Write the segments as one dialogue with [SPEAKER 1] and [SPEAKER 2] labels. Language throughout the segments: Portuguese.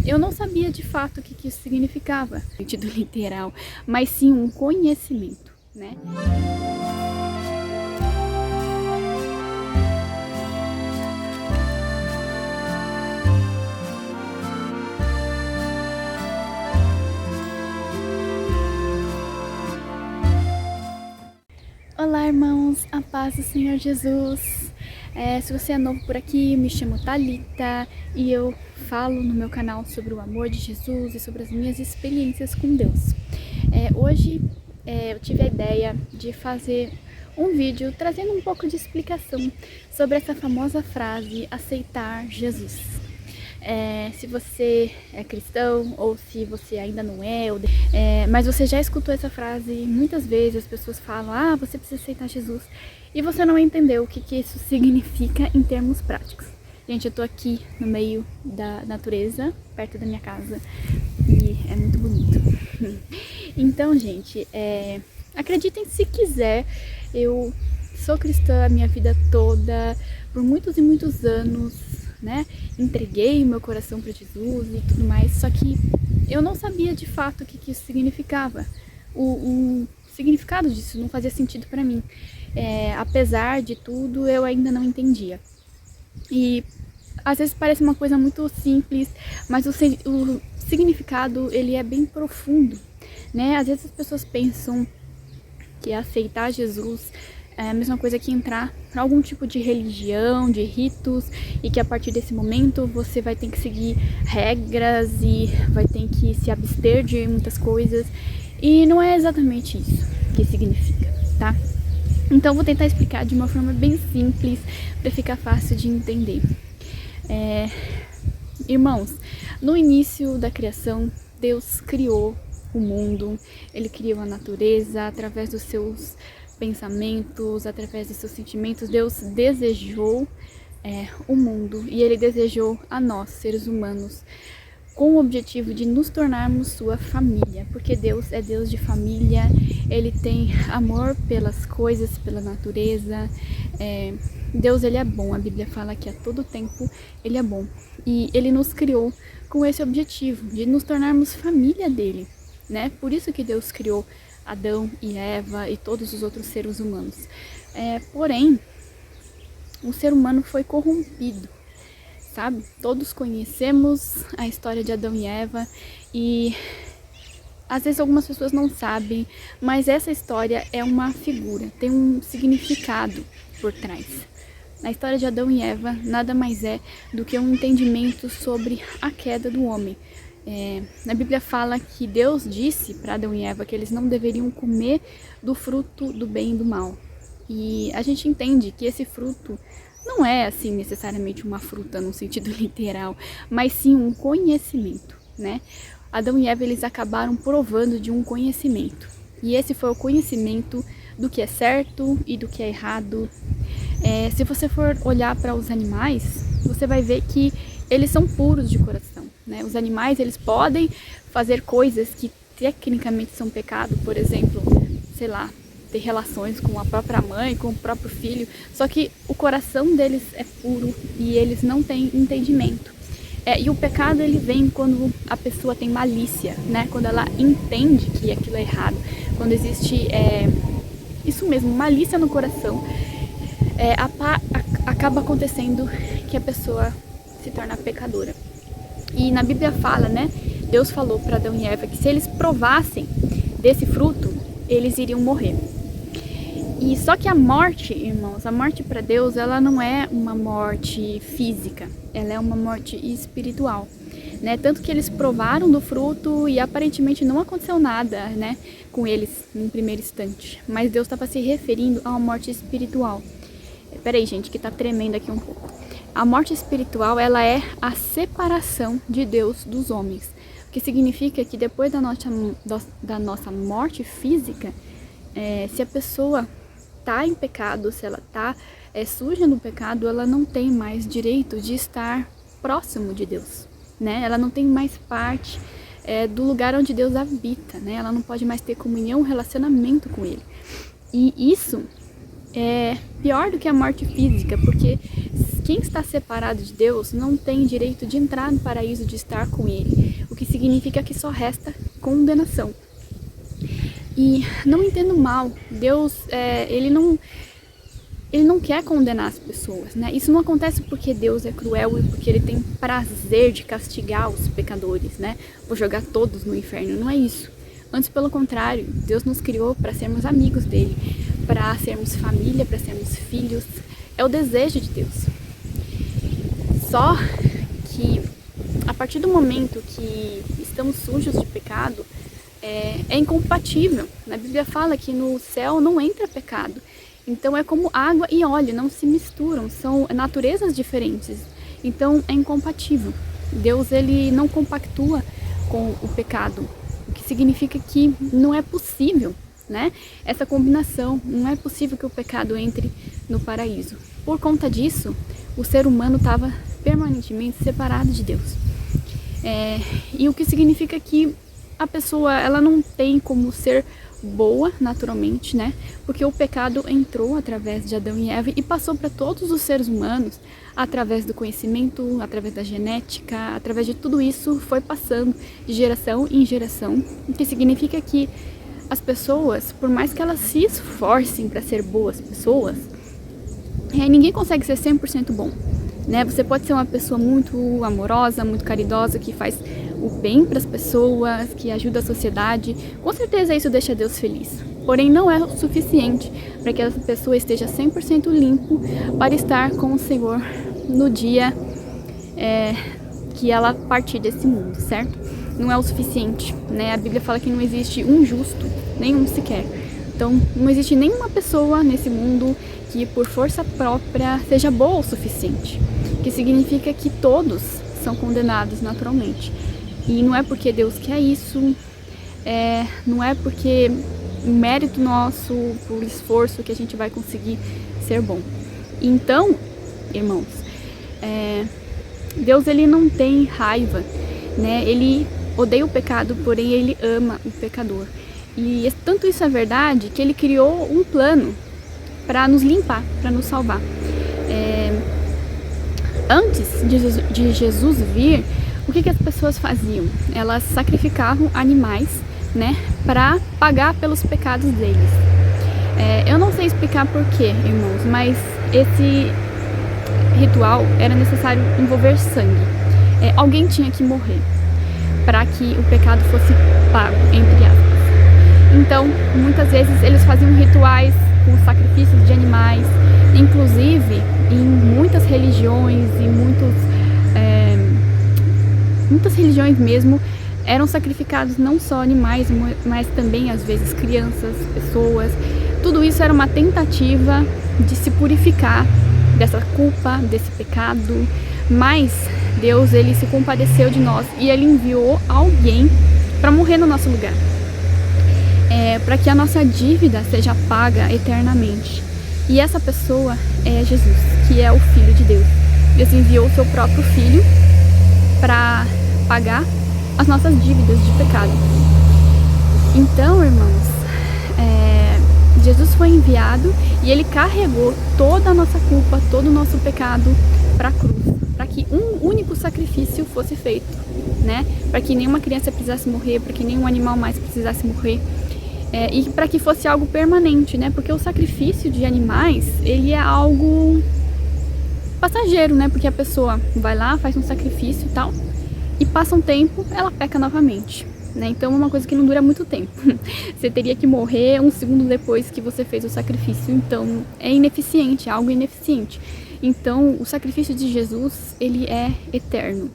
[SPEAKER 1] eu não sabia de fato o que isso significava, no sentido literal, mas sim um conhecimento, né? Olá, irmãos, a paz do Senhor Jesus. Se você é novo por aqui, me chamo Thalita e eu falo no meu canal sobre o amor de Jesus e sobre as minhas experiências com Deus. Hoje eu tive a ideia de fazer um vídeo trazendo um pouco de explicação sobre essa famosa frase, aceitar Jesus. Se você é cristão ou se você ainda não é, mas você já escutou essa frase muitas vezes, as pessoas falam, você precisa aceitar Jesus, e você não entendeu o que isso significa em termos práticos. Gente, eu tô aqui no meio da natureza, perto da minha casa, e é muito bonito. Então, gente, acreditem se quiser, eu sou cristã a minha vida toda, por muitos e muitos anos, né? Entreguei meu coração para Jesus e tudo mais, só que eu não sabia de fato o que isso significava. O significado disso não fazia sentido para mim. Apesar de tudo, eu ainda não entendia. E às vezes parece uma coisa muito simples, mas o significado ele é bem profundo, né? Às vezes as pessoas pensam que aceitar Jesus é a mesma coisa que entrar para algum tipo de religião, de ritos, e que a partir desse momento você vai ter que seguir regras e vai ter que se abster de muitas coisas. E não é exatamente isso que significa, tá? Então vou tentar explicar de uma forma bem simples para ficar fácil de entender. Irmãos, no início da criação, Deus criou o mundo, Ele criou a natureza através dos seus pensamentos, através de seus sentimentos. Deus desejou o mundo e Ele desejou a nós, seres humanos, com o objetivo de nos tornarmos sua família, porque Deus é Deus de família, Ele tem amor pelas coisas, pela natureza. Deus, Ele é bom, a Bíblia fala que a todo tempo Ele é bom, e Ele nos criou com esse objetivo, de nos tornarmos família dEle, né? Por isso que Deus criou Adão e Eva e todos os outros seres humanos. Porém, o ser humano foi corrompido, sabe? Todos conhecemos a história de Adão e Eva e às vezes algumas pessoas não sabem, mas essa história é uma figura, tem um significado por trás. A história de Adão e Eva nada mais é do que um entendimento sobre a queda do homem. Na Bíblia fala que Deus disse para Adão e Eva que eles não deveriam comer do fruto do bem e do mal. E a gente entende que esse fruto não é assim necessariamente uma fruta no sentido literal, mas sim um conhecimento, né? Adão e Eva, eles acabaram provando de um conhecimento. E esse foi o conhecimento do que é certo e do que é errado. Se você for olhar para os animais, você vai ver que eles são puros de coração, né? Os animais, eles podem fazer coisas que tecnicamente são pecado, por exemplo, sei lá, ter relações com a própria mãe, com o próprio filho, só que o coração deles é puro e eles não têm entendimento. E o pecado, ele vem quando a pessoa tem malícia, né? Quando ela entende que aquilo é errado, quando existe isso mesmo, malícia no coração, acaba acontecendo que a pessoa se torna pecadora. E na Bíblia fala, né? Deus falou para Adão e Eva que se eles provassem desse fruto, eles iriam morrer. E só que a morte, irmãos, a morte para Deus, ela não é uma morte física, ela é uma morte espiritual, né? Tanto que eles provaram do fruto e aparentemente não aconteceu nada, né, com eles num primeiro instante. Mas Deus estava se referindo a uma morte espiritual. Peraí, gente, que tá tremendo aqui um pouco. A morte espiritual, ela é a separação de Deus dos homens. O que significa que depois da nossa morte física, se a pessoa tá em pecado, se ela tá suja no pecado, ela não tem mais direito de estar próximo de Deus, né? Ela não tem mais parte do lugar onde Deus habita, né? Ela não pode mais ter comunhão, relacionamento com Ele. E isso é pior do que a morte física, porque quem está separado de Deus não tem direito de entrar no paraíso, de estar com Ele, o que significa que só resta condenação. E não entendo mal, Deus, Ele não quer condenar as pessoas, né? Isso não acontece porque Deus é cruel e porque Ele tem prazer de castigar os pecadores, né? Vou jogar todos no inferno, não é isso. Antes, pelo contrário, Deus nos criou para sermos amigos dele, para sermos família, para sermos filhos. É o desejo de Deus. Só que a partir do momento que estamos sujos de pecado, é incompatível. A Bíblia fala que no céu não entra pecado. Então é como água e óleo, não se misturam, são naturezas diferentes. Então é incompatível. Deus, ele não compactua com o pecado, o que significa que não é possível, né? Essa combinação, não é possível que o pecado entre no paraíso. Por conta disso, o ser humano estava permanentemente separado de Deus. E o que significa que a pessoa, ela não tem como ser boa naturalmente, né? Porque o pecado entrou através de Adão e Eva e passou para todos os seres humanos através do conhecimento, através da genética, através de tudo isso foi passando de geração em geração, o que significa que as pessoas, por mais que elas se esforcem para ser boas pessoas, ninguém consegue ser 100% bom, né? Você pode ser uma pessoa muito amorosa, muito caridosa, que faz o bem para as pessoas, que ajuda a sociedade. Com certeza isso deixa Deus feliz. Porém, não é o suficiente para que essa pessoa esteja 100% limpo para estar com o Senhor no dia que ela partir desse mundo, certo? Não é o suficiente, né? A Bíblia fala que não existe um justo, nenhum sequer. Então, não existe nenhuma pessoa nesse mundo que por força própria seja boa o suficiente. O que significa que todos são condenados naturalmente. E não é porque Deus quer isso, não é porque o mérito nosso, por esforço, que a gente vai conseguir ser bom. Então, irmãos, Deus, ele não tem raiva, né? Ele odeia o pecado, porém ele ama o pecador. E tanto isso é verdade que ele criou um plano para nos limpar, para nos salvar. Antes de Jesus vir, o que as pessoas faziam? Elas sacrificavam animais, né, para pagar pelos pecados deles. Eu não sei explicar porquê, irmãos, mas esse ritual era necessário envolver sangue. Alguém tinha que morrer para que o pecado fosse pago, entre aspas. Então, muitas vezes eles faziam rituais com sacrifícios de animais, inclusive em muitas religiões e muitas religiões mesmo eram sacrificados não só animais, mas também às vezes crianças, pessoas. Tudo isso era uma tentativa de se purificar dessa culpa, desse pecado, mas Deus, ele se compadeceu de nós e ele enviou alguém para morrer no nosso lugar, para que a nossa dívida seja paga eternamente. E essa pessoa é Jesus, que é o Filho de Deus. Deus enviou o seu próprio Filho para pagar as nossas dívidas de pecado. Então, irmãos, Jesus foi enviado e ele carregou toda a nossa culpa, todo o nosso pecado para a cruz, para que um único sacrifício fosse feito, né? Para que nenhuma criança precisasse morrer, para que nenhum animal mais precisasse morrer. E para que fosse algo permanente, né? Porque o sacrifício de animais, ele é algo passageiro, né? Porque a pessoa vai lá, faz um sacrifício e tal, e passa um tempo, ela peca novamente, né? Então é uma coisa que não dura muito tempo. Você teria que morrer um segundo depois que você fez o sacrifício. Então é ineficiente, é algo ineficiente. Então o sacrifício de Jesus, ele é eterno.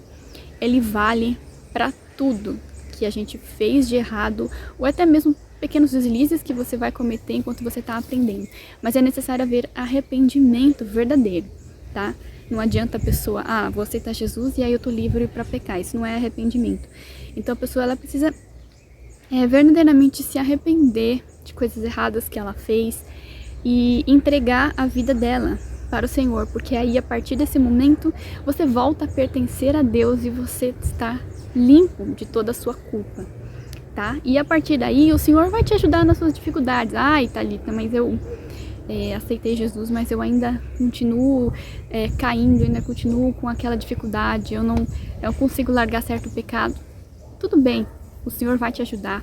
[SPEAKER 1] Ele vale para tudo que a gente fez de errado, ou até mesmo pequenos deslizes que você vai cometer enquanto você está aprendendo. Mas é necessário haver arrependimento verdadeiro, tá? Não adianta a pessoa, vou aceitar Jesus e aí eu tô livre para pecar. Isso não é arrependimento. Então a pessoa, ela precisa verdadeiramente se arrepender de coisas erradas que ela fez e entregar a vida dela para o Senhor, porque aí a partir desse momento você volta a pertencer a Deus e você está limpo de toda a sua culpa, tá? E a partir daí o Senhor vai te ajudar nas suas dificuldades. Ai, Thalita, mas eu aceitei Jesus, mas eu ainda continuo caindo, ainda continuo com aquela dificuldade, eu não consigo largar certo pecado. Tudo bem, o Senhor vai te ajudar,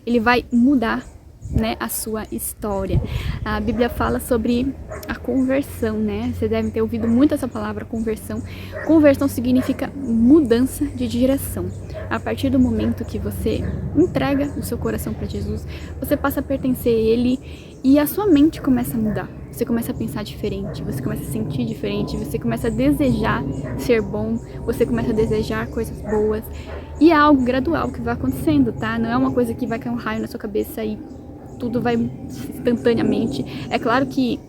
[SPEAKER 1] Ele vai mudar, né, a sua história. A Bíblia fala sobre a conversão, né? Você deve ter ouvido muito essa palavra, conversão. Conversão significa mudança de direção. A partir do momento que você entrega o seu coração para Jesus, você passa a pertencer a Ele e a sua mente começa a mudar. Você começa a pensar diferente, você começa a sentir diferente, você começa a desejar ser bom, você começa a desejar coisas boas. E é algo gradual que vai acontecendo, tá? Não é uma coisa que vai cair um raio na sua cabeça e tudo vai instantaneamente. É claro que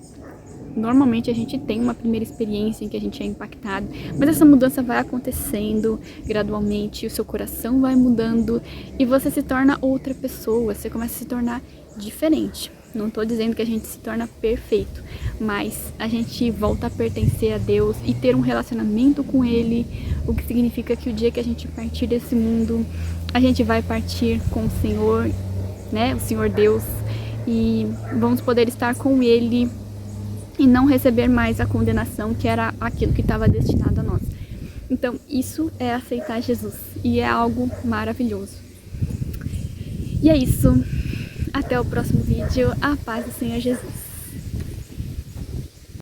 [SPEAKER 1] normalmente a gente tem uma primeira experiência em que a gente é impactado, mas essa mudança vai acontecendo gradualmente, o seu coração vai mudando e você se torna outra pessoa, você começa a se tornar diferente. Não estou dizendo que a gente se torna perfeito, mas a gente volta a pertencer a Deus e ter um relacionamento com Ele, o que significa que o dia que a gente partir desse mundo, a gente vai partir com o Senhor, né, o Senhor Deus, e vamos poder estar com Ele e não receber mais a condenação que era aquilo que estava destinado a nós. Então, isso é aceitar Jesus e é algo maravilhoso. E é isso. Até o próximo vídeo. A paz do Senhor Jesus.